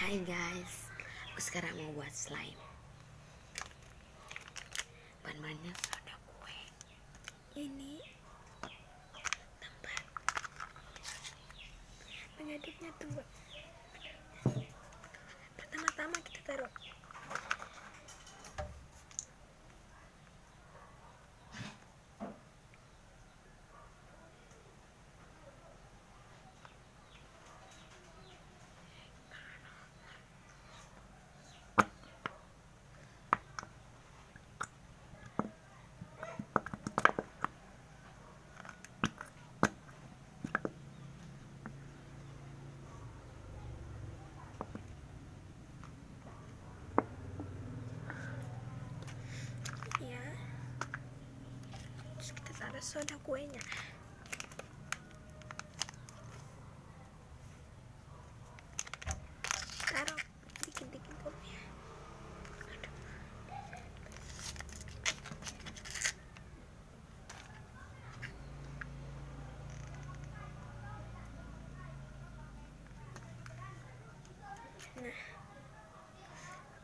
Hai guys, aku sekarang mau buat slime. Bahan-bahannya soda kue. Ini tempat mengaduknya, tunggu. Pertama-tama kita taruh ya. Terus kita taruh soda kuenya. Taruh dikit-dikit dulu ya. Nah,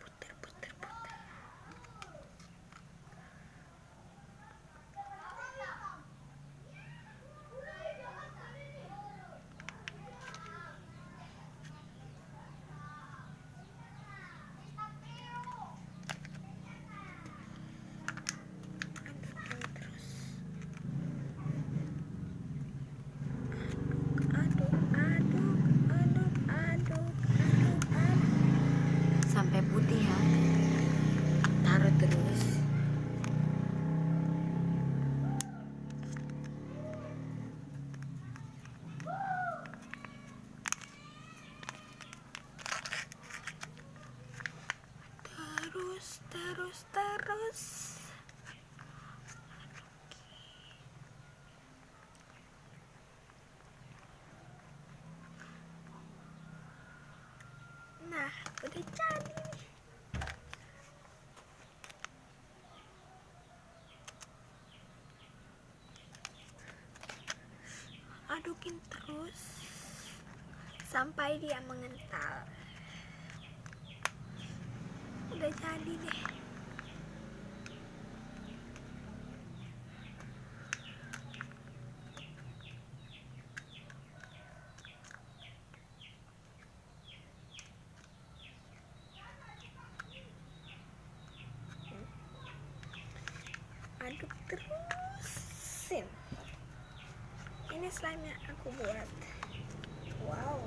putar. Aduk terus. Aduk. Sampai putih ya. Taruh terus. Terus. Nah, udah jadi nih. Adukin terus sampai dia mengental. Udah jadi deh. Aduk terusin. Ini slime yang aku buat. Wow.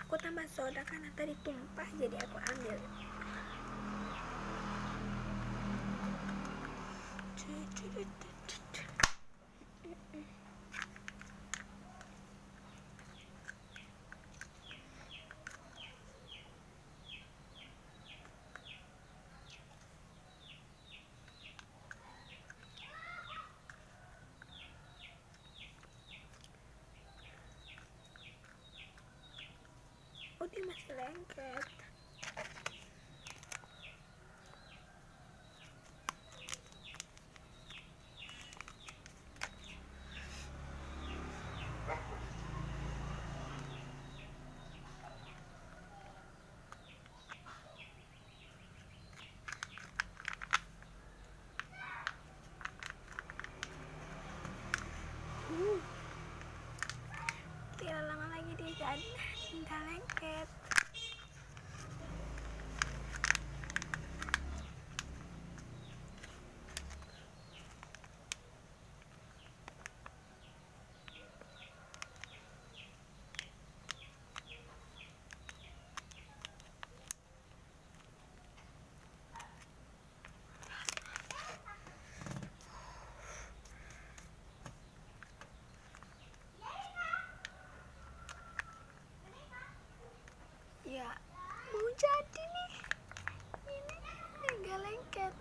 Aku tambah soda karena tadi tumpah, jadi aku ambil. Oh, dia masih lengket. Tidak lama lagi dia jadi, udah lengket. ya mau jadi nih. Ini enggak lengket